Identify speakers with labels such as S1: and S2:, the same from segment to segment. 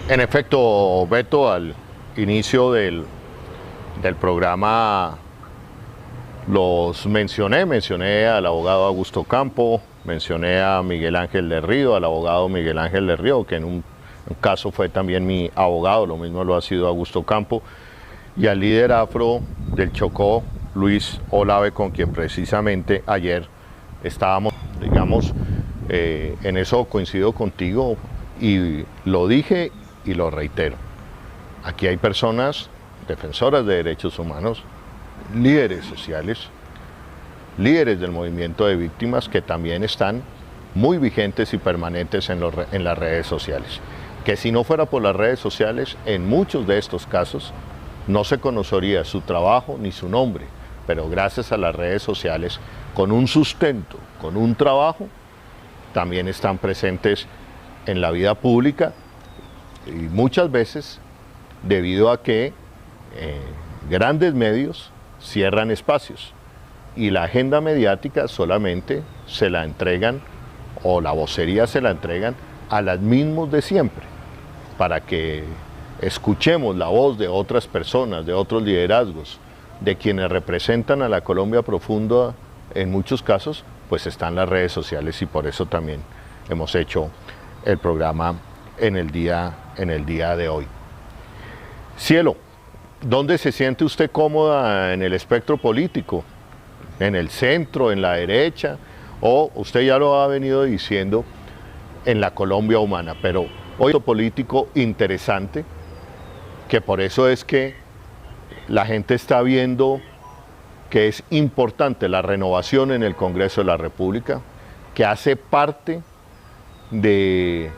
S1: En efecto, Beto, al inicio del programa mencioné al abogado Augusto Campo, mencioné a Miguel Ángel de Río, al abogado Miguel Ángel de Río, que en un caso fue también mi abogado, lo mismo lo ha sido Augusto Campo, y al líder afro del Chocó, Luis Olave, con quien precisamente ayer estábamos, digamos, en eso coincido contigo y lo dije y lo reitero. Aquí hay personas defensoras de derechos humanos, líderes sociales, líderes del movimiento de víctimas que también están muy vigentes y permanentes en las redes sociales. Que si no fuera por las redes sociales, en muchos de estos casos no se conocería su trabajo ni su nombre, pero gracias a las redes sociales, con un sustento, con un trabajo, también están presentes en la vida pública y muchas veces debido a que grandes medios cierran espacios y la agenda mediática solamente se la entregan o la vocería se la entregan a las mismos de siempre para que escuchemos la voz de otras personas, de otros liderazgos, de quienes representan a la Colombia profunda en muchos casos, pues están las redes sociales y por eso también hemos hecho el programa en el día de hoy. Cielo, ¿dónde se siente usted cómoda en el espectro político? ¿En el centro, en la derecha? O usted ya lo ha venido diciendo, en la Colombia humana, pero hoy un político interesante, que por eso es que la gente está viendo que es importante la renovación en el Congreso de la República, que hace parte del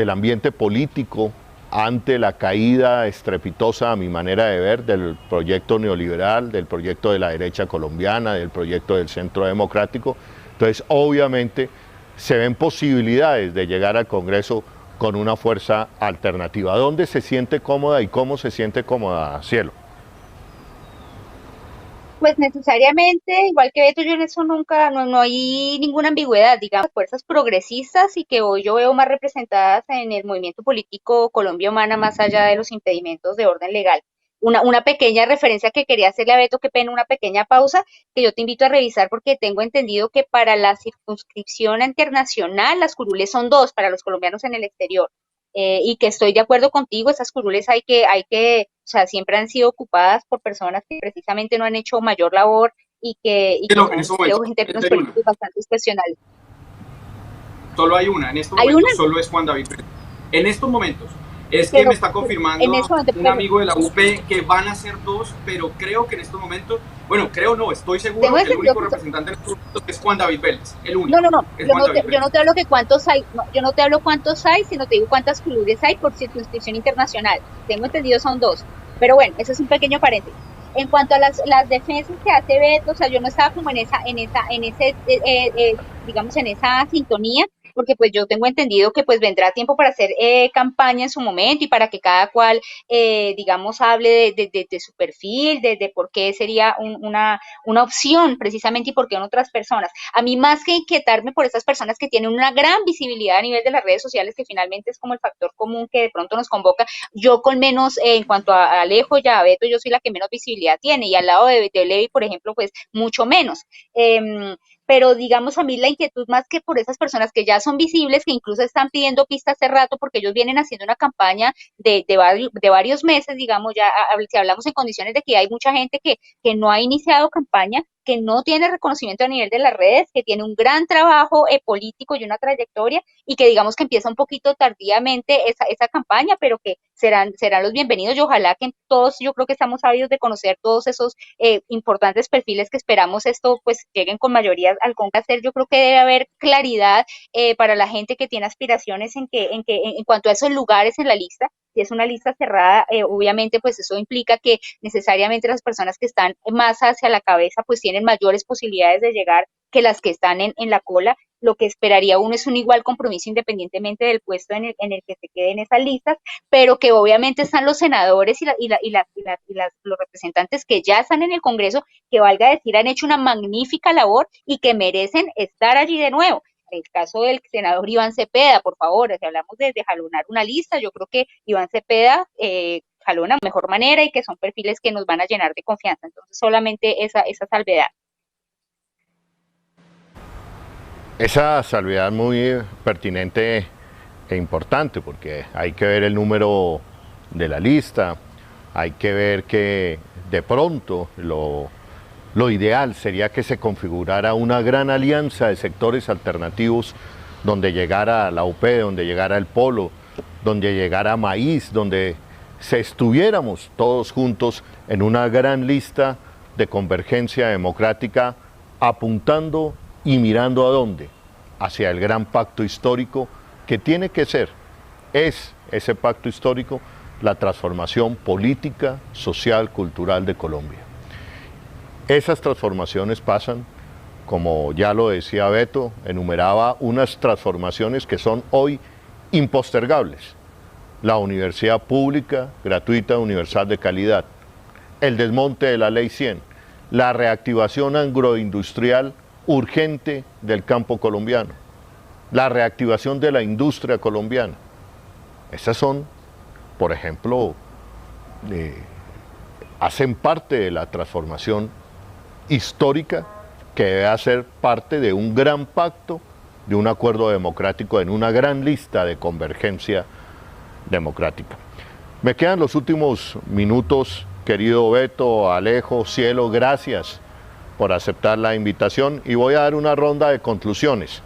S1: ambiente político ante la caída estrepitosa, a mi manera de ver, del proyecto neoliberal, del proyecto de la derecha colombiana, del proyecto del centro democrático. Entonces, obviamente, se ven posibilidades de llegar al Congreso con una fuerza alternativa. ¿Dónde se siente cómoda y cómo se siente cómoda, Cielo?
S2: Pues necesariamente, igual que Beto, yo en eso nunca, no hay ninguna ambigüedad, digamos, fuerzas progresistas y que hoy yo veo más representadas en el movimiento político Colombia Humana más allá de los impedimentos de orden legal. Una pequeña referencia que quería hacerle a Beto, qué pena, una pequeña pausa, que yo te invito a revisar porque tengo entendido que para la circunscripción internacional las curules son dos para los colombianos en el exterior. Y que estoy de acuerdo contigo, esas curules o sea, siempre han sido ocupadas por personas que precisamente no han hecho mayor labor y que
S3: Pero en
S2: son,
S3: estos momentos
S2: creo, en términos
S3: solamente hay una.
S2: políticos bastante excepcionales.
S3: Solo hay una. En estos
S2: Hay una,
S3: momentos solo es Juan David Pérez. En estos momentos. Es que me
S2: pero
S3: está
S2: en
S3: confirmando
S2: eso no te
S3: un
S2: pregunto.
S3: amigo de la UP que van a ser dos, pero creo que en estos momentos, bueno, creo no, estoy
S2: Tengo
S3: seguro que el
S2: entendido
S3: único
S2: que
S3: representante en estos momentos es Juan David Vélez, el
S2: no,
S3: único,
S2: no, no,
S3: es Juan David
S2: yo
S3: Vélez.
S2: no te hablo que cuántos hay, no, yo no te hablo cuántos hay, sino te digo cuántas curules hay por circunscripción internacional. Tengo entendido son dos. Pero bueno, eso es un pequeño paréntesis. En cuanto a las defensas que hace Beto, o sea, yo no estaba como en ese, digamos, en esa sintonía, porque pues yo tengo entendido que pues vendrá tiempo para hacer campaña en su momento y para que cada cual, digamos, hable de su perfil, de por qué sería una opción precisamente y por qué en otras personas. A mí más que inquietarme por esas personas que tienen una gran visibilidad a nivel de las redes sociales, que finalmente es como el factor común que de pronto nos convoca, yo con menos, en cuanto a Alejo y a Beto, yo soy la que menos visibilidad tiene y al lado de Levi, por ejemplo, pues mucho menos. Pero digamos a mí la inquietud más que por esas personas que ya son visibles, que incluso están pidiendo pistas hace rato porque ellos vienen haciendo una campaña de varios meses, digamos, ya si hablamos en condiciones de que hay mucha gente que no ha iniciado campaña, que no tiene reconocimiento a nivel de las redes, que tiene un gran trabajo político y una trayectoria y que digamos que empieza un poquito tardíamente esa campaña, pero que serán los bienvenidos y ojalá que todos, yo creo que estamos ávidos de conocer todos esos importantes perfiles que esperamos esto pues lleguen con mayoría al Congreso. Yo creo que debe haber claridad para la gente que tiene aspiraciones en cuanto a esos lugares en la lista. Si es una lista cerrada, obviamente pues eso implica que necesariamente las personas que están más hacia la cabeza pues tienen mayores posibilidades de llegar que las que están en la cola. Lo que esperaría uno es un igual compromiso independientemente del puesto en el que se queden esas listas, pero que obviamente están los senadores los representantes que ya están en el Congreso, que valga decir, han hecho una magnífica labor y que merecen estar allí de nuevo. el caso del senador Iván Cepeda, por favor, si hablamos de jalonar una lista, yo creo que Iván Cepeda jalona de mejor manera y que son perfiles que nos van a llenar de confianza. Entonces, solamente esa salvedad.
S1: Esa salvedad muy pertinente e importante, porque hay que ver el número de la lista, hay que ver que de pronto lo ideal sería que se configurara una gran alianza de sectores alternativos donde llegara la UP, donde llegara el Polo, donde llegara Maíz, donde se estuviéramos todos juntos en una gran lista de convergencia democrática, apuntando y mirando a dónde, hacia el gran pacto histórico que tiene que ser, es ese pacto histórico, la transformación política, social, cultural de Colombia. Esas transformaciones pasan, como ya lo decía Beto, enumeraba unas transformaciones que son hoy impostergables. La universidad pública, gratuita, universal de calidad, el desmonte de la Ley 100, la reactivación agroindustrial urgente del campo colombiano, la reactivación de la industria colombiana. Estas son, por ejemplo, hacen parte de la transformación histórica que debe hacer parte de un gran pacto, de un acuerdo democrático, en una gran lista de convergencia democrática. Me quedan los últimos minutos, querido Beto, Alejo, Cielo, gracias por aceptar la invitación y voy a dar una ronda de conclusiones.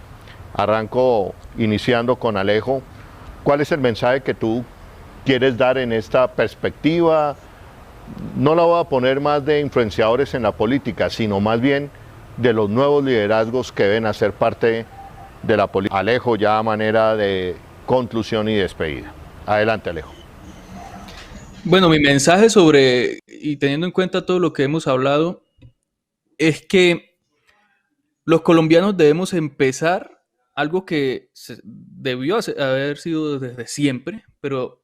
S1: Arranco iniciando con Alejo. ¿Cuál es el mensaje que tú quieres dar en esta perspectiva? No la voy a poner más de influenciadores en la política, sino más bien de los nuevos liderazgos que deben hacer parte de la política. Alejo, ya a manera de conclusión y despedida. Adelante, Alejo.
S4: Bueno, mi mensaje sobre, y teniendo en cuenta todo lo que hemos hablado, es que los colombianos debemos empezar algo que debió haber sido desde siempre, pero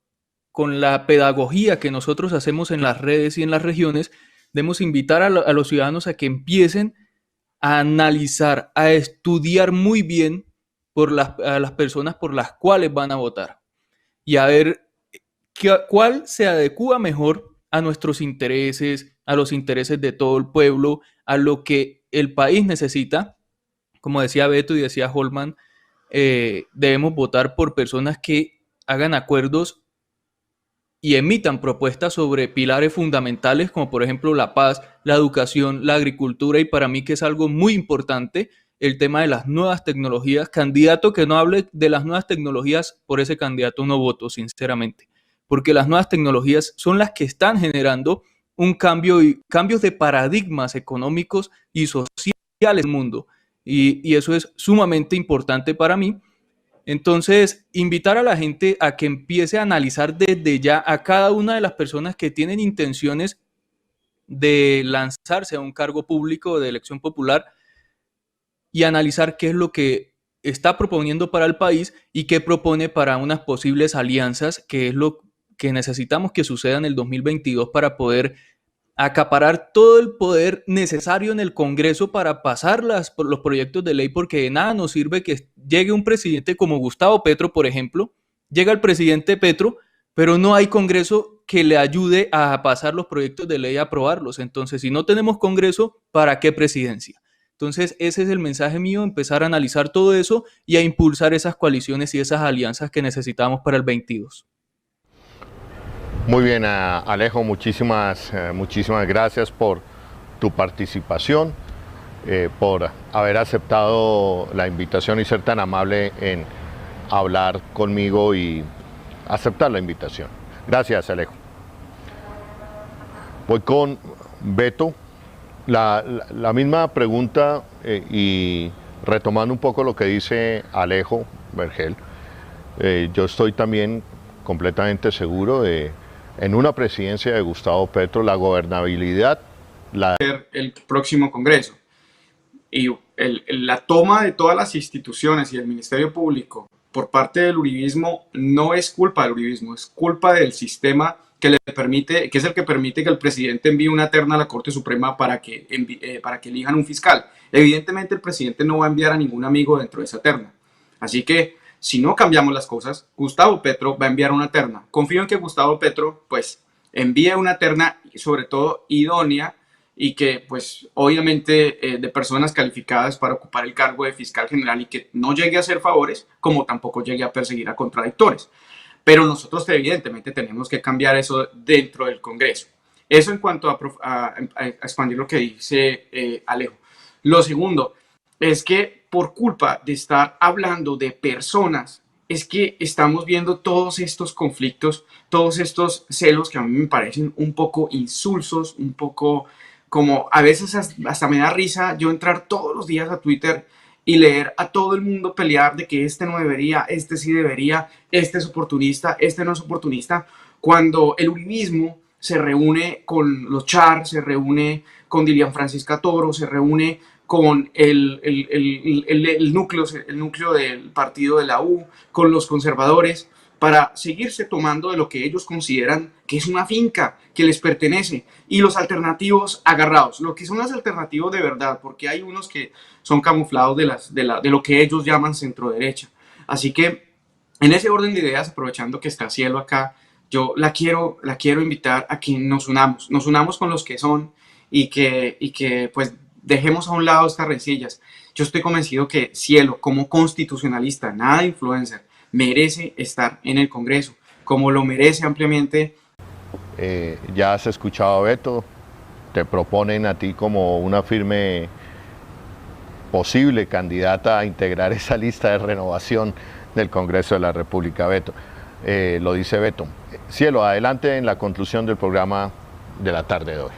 S4: con la pedagogía que nosotros hacemos en las redes y en las regiones, debemos invitar a los ciudadanos a que empiecen a analizar, a estudiar muy bien a las personas por las cuales van a votar y a ver cuál se adecua mejor a nuestros intereses, a los intereses de todo el pueblo, a lo que el país necesita. Como decía Beto y decía Holman, debemos votar por personas que hagan acuerdos y emitan propuestas sobre pilares fundamentales como por ejemplo la paz, la educación, la agricultura y para mí que es algo muy importante, el tema de las nuevas tecnologías. Candidato que no hable de las nuevas tecnologías, por ese candidato no voto, sinceramente, porque las nuevas tecnologías son las que están generando un cambios de paradigmas económicos y sociales en el mundo y eso es sumamente importante para mí. Entonces, invitar a la gente a que empiece a analizar desde ya a cada una de las personas que tienen intenciones de lanzarse a un cargo público de elección popular y analizar qué es lo que está proponiendo para el país y qué propone para unas posibles alianzas, que es lo que necesitamos que suceda en el 2022 para poder acaparar todo el poder necesario en el Congreso para pasar los proyectos de ley, porque de nada nos sirve que llegue un presidente como Gustavo Petro, por ejemplo, llega el presidente Petro, pero no hay Congreso que le ayude a pasar los proyectos de ley, a aprobarlos. Entonces, si no tenemos Congreso, ¿para qué presidencia? Entonces, ese es el mensaje mío, empezar a analizar todo eso y a impulsar esas coaliciones y esas alianzas que necesitamos para el 22.
S1: Muy bien, Alejo, muchísimas gracias por tu participación, por haber aceptado la invitación y ser tan amable en hablar conmigo y aceptar la invitación. Gracias, Alejo. Voy con Beto. La misma pregunta y retomando un poco lo que dice Alejo Vergel, yo estoy también completamente seguro de en una presidencia de Gustavo Petro, la gobernabilidad...
S3: El próximo Congreso. Y la toma de todas las instituciones y el Ministerio Público por parte del uribismo no es culpa del uribismo, es culpa del sistema que es el que permite que el presidente envíe una terna a la Corte Suprema para que elijan un fiscal. Evidentemente el presidente no va a enviar a ningún amigo dentro de esa terna. Así que si no cambiamos las cosas, Gustavo Petro va a enviar una terna. Confío en que Gustavo Petro pues envíe una terna, sobre todo idónea, y que pues obviamente de personas calificadas para ocupar el cargo de fiscal general, y que no llegue a hacer favores como tampoco llegue a perseguir a contradictores. Pero nosotros evidentemente tenemos que cambiar eso dentro del Congreso. Eso en cuanto a expandir lo que dice Alejo. Lo segundo es que por culpa de estar hablando de personas, es que estamos viendo todos estos conflictos, todos estos celos que a mí me parecen un poco insulsos, un poco como a veces hasta me da risa yo entrar todos los días a Twitter y leer a todo el mundo pelear de que este no debería, este sí debería, este es oportunista, este no es oportunista, cuando el uribismo se reúne con los Char, se reúne con Dilian Francisca Toro, se reúne con el núcleo del partido de la U, con los conservadores, para seguirse tomando de lo que ellos consideran que es una finca que les pertenece, y los alternativos agarrados, lo que son los alternativos de verdad, porque hay unos que son camuflados de lo que ellos llaman centro derecha. Así que en ese orden de ideas, aprovechando que está Cielo acá, yo la quiero invitar a que nos unamos con los que son, y que pues dejemos a un lado estas rencillas. Yo estoy convencido que Cielo, como constitucionalista, nada de influencer, merece estar en el Congreso, como lo merece ampliamente.
S1: Ya has escuchado a Beto, te proponen a ti como una firme posible candidata a integrar esa lista de renovación del Congreso de la República, Beto. Lo dice Beto. Cielo, adelante en la conclusión del programa de la tarde de hoy.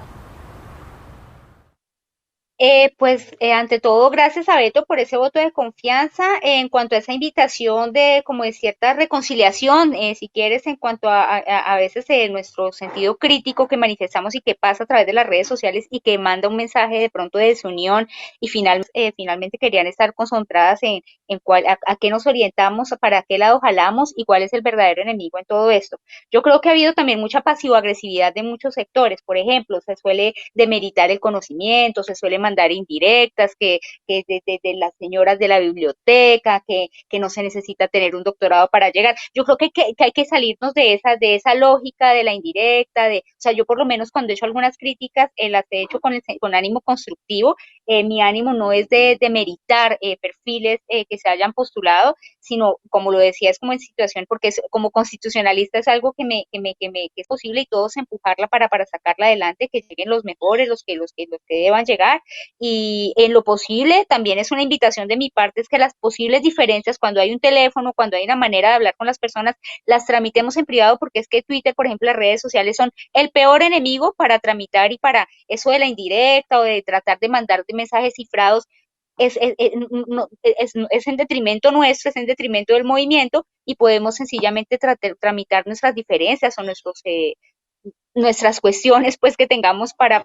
S2: Ante todo, gracias a Beto por ese voto de confianza. En cuanto a esa invitación de como de cierta reconciliación, si quieres, en cuanto a veces nuestro sentido crítico que manifestamos y que pasa a través de las redes sociales y que manda un mensaje de pronto de desunión, y finalmente querían estar concentradas en a qué nos orientamos, para qué lado jalamos y cuál es el verdadero enemigo en todo esto. Yo creo que ha habido también mucha pasivo-agresividad de muchos sectores. Por ejemplo, se suele demeritar el conocimiento, se suele mandar indirectas, que de las señoras de la biblioteca, que no se necesita tener un doctorado para llegar. Yo creo que hay que salirnos de esa lógica de la indirecta, o sea, yo por lo menos cuando he hecho algunas críticas, las he hecho con ánimo constructivo. Mi ánimo no es de demeritar perfiles que se hayan postulado, sino, como lo decía, es como en situación, porque como constitucionalista es algo que es posible, y todos empujarla para sacarla adelante, que lleguen los mejores, los que deban llegar. Y en lo posible también es una invitación de mi parte, es que las posibles diferencias, cuando hay un teléfono, cuando hay una manera de hablar con las personas, las tramitemos en privado, porque es que Twitter, por ejemplo, las redes sociales son el peor enemigo para tramitar, y para eso de la indirecta o de tratar de mandar mensajes cifrados. Es en detrimento nuestro, es en detrimento del movimiento, y podemos sencillamente tramitar nuestras diferencias o nuestras cuestiones pues que tengamos para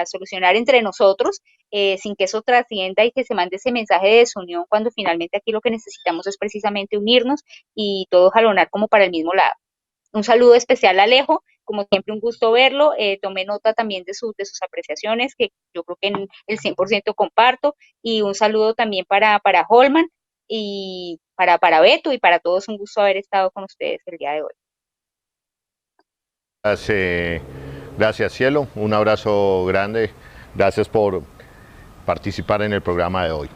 S2: solucionar entre nosotros, sin que eso trascienda y que se mande ese mensaje de desunión, cuando finalmente aquí lo que necesitamos es precisamente unirnos y todo jalonar como para el mismo lado. Un saludo especial a Alejo, como siempre un gusto verlo. Tomé nota también de sus apreciaciones, que yo creo que en el 100% comparto, y un saludo también para Holman y para Beto, y para todos un gusto haber estado con ustedes el día de hoy.
S1: Gracias, Cielo, un abrazo grande, gracias por participar en el programa de hoy.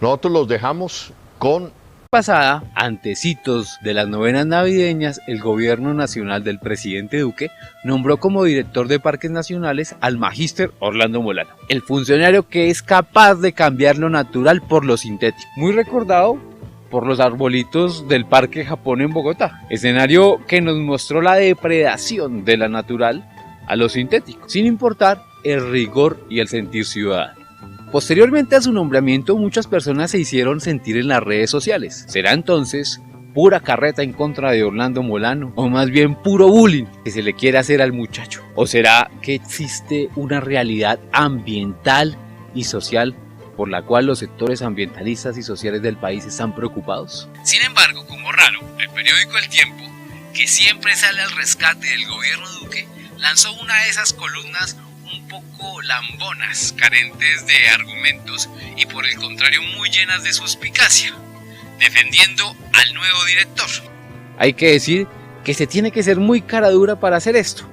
S1: Nosotros los dejamos con...
S5: Pasada, antecitos de las novenas navideñas, el gobierno nacional del presidente Duque nombró como director de Parques Nacionales al magíster Orlando Molano, el funcionario que es capaz de cambiar lo natural por lo sintético, muy recordado por los arbolitos del Parque Japón en Bogotá, escenario que nos mostró la depredación de la natural a lo sintético, sin importar el rigor y el sentir ciudadano. Posteriormente a su nombramiento, muchas personas se hicieron sentir en las redes sociales. ¿Será entonces pura carreta en contra de Orlando Molano, o más bien puro bullying que se le quiere hacer al muchacho? ¿O será que existe una realidad ambiental y social por la cual los sectores ambientalistas y sociales del país están preocupados? Sin embargo, como raro, el periódico El Tiempo que siempre sale al rescate del gobierno Duque, lanzó una de esas columnas un poco lambonas, carentes de argumentos y por el contrario muy llenas de suspicacia, defendiendo al nuevo director. Hay que decir que se tiene que ser muy cara dura para hacer esto,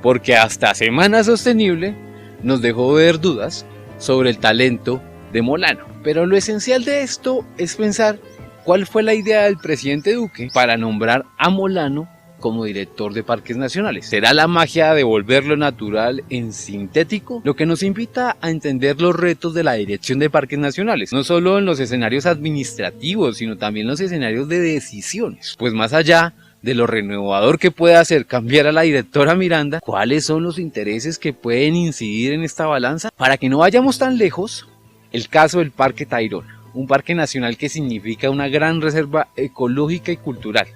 S5: porque hasta Semana Sostenible nos dejó ver dudas sobre el talento de Molano. Pero lo esencial de esto es pensar cuál fue la idea del presidente Duque para nombrar a Molano como director de Parques Nacionales. ¿Será la magia de volverlo natural en sintético? Lo que nos invita a entender los retos de la dirección de Parques Nacionales, no solo en los escenarios administrativos, sino también en los escenarios de decisiones. Pues más allá de lo renovador que puede hacer cambiar a la directora Miranda, ¿cuáles son los intereses que pueden incidir en esta balanza? Para que no vayamos tan lejos, el caso del Parque Tayrona, un parque nacional que significa una gran reserva ecológica y cultural,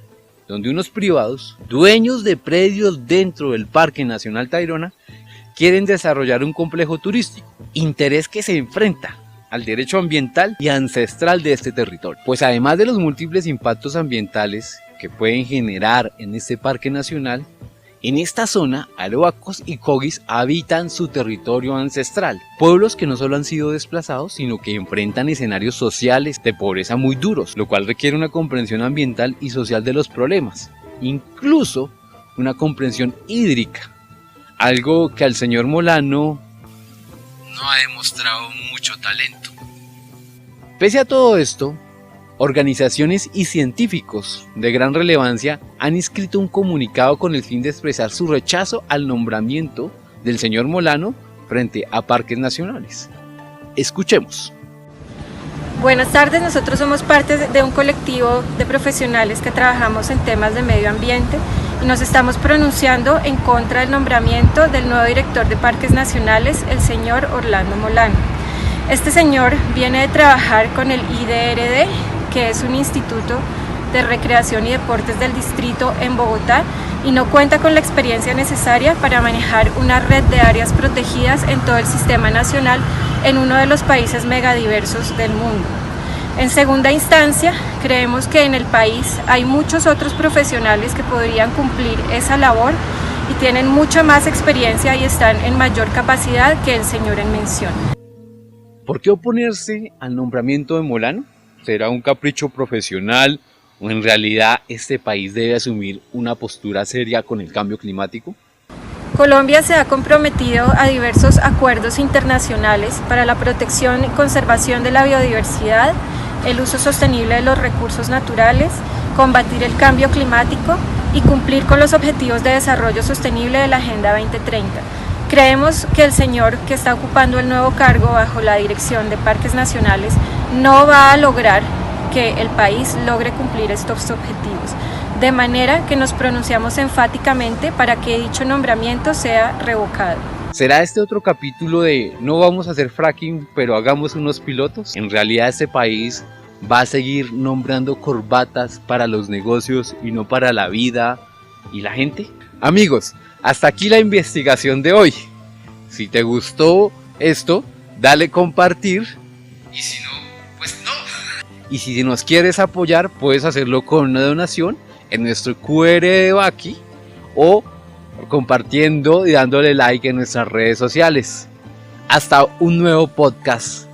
S5: donde unos privados, dueños de predios dentro del Parque Nacional Tayrona, quieren desarrollar un complejo turístico, interés que se enfrenta al derecho ambiental y ancestral de este territorio. Pues además de los múltiples impactos ambientales que pueden generar en este parque nacional, en esta zona arhuacos y cogis habitan su territorio ancestral, pueblos que no solo han sido desplazados, sino que enfrentan escenarios sociales de pobreza muy duros, lo cual requiere una comprensión ambiental y social de los problemas, incluso una comprensión hídrica, algo que al señor Molano no ha demostrado mucho talento. Pese a todo esto, organizaciones y científicos de gran relevancia han escrito un comunicado con el fin de expresar su rechazo al nombramiento del señor Molano frente a Parques Nacionales. Escuchemos.
S6: Buenas tardes, nosotros somos parte de un colectivo de profesionales que trabajamos en temas de medio ambiente y nos estamos pronunciando en contra del nombramiento del nuevo director de Parques Nacionales, el señor Orlando Molano. Este señor viene de trabajar con el IDRD, que es un instituto de recreación y deportes del distrito en Bogotá, y no cuenta con la experiencia necesaria para manejar una red de áreas protegidas en todo el sistema nacional en uno de los países megadiversos del mundo. En segunda instancia, creemos que en el país hay muchos otros profesionales que podrían cumplir esa labor y tienen mucha más experiencia y están en mayor capacidad que el señor en mención.
S5: ¿Por qué oponerse al nombramiento de Molano? ¿Será un capricho profesional o en realidad este país debe asumir una postura seria con el cambio climático?
S6: Colombia se ha comprometido a diversos acuerdos internacionales para la protección y conservación de la biodiversidad, el uso sostenible de los recursos naturales, combatir el cambio climático y cumplir con los objetivos de desarrollo sostenible de la Agenda 2030. Creemos que el señor que está ocupando el nuevo cargo bajo la dirección de Parques Nacionales no va a lograr que el país logre cumplir estos objetivos, de manera que nos pronunciamos enfáticamente para que dicho nombramiento sea revocado.
S5: ¿Será este otro capítulo de no vamos a hacer fracking, pero hagamos unos pilotos? En realidad este país va a seguir nombrando corbatas para los negocios y no para la vida y la gente. Amigos, hasta aquí la investigación de hoy. Si te gustó esto, dale compartir. Y si no, pues no. Y si nos quieres apoyar, puedes hacerlo con una donación en nuestro QR de Baki o compartiendo y dándole like en nuestras redes sociales. Hasta un nuevo podcast.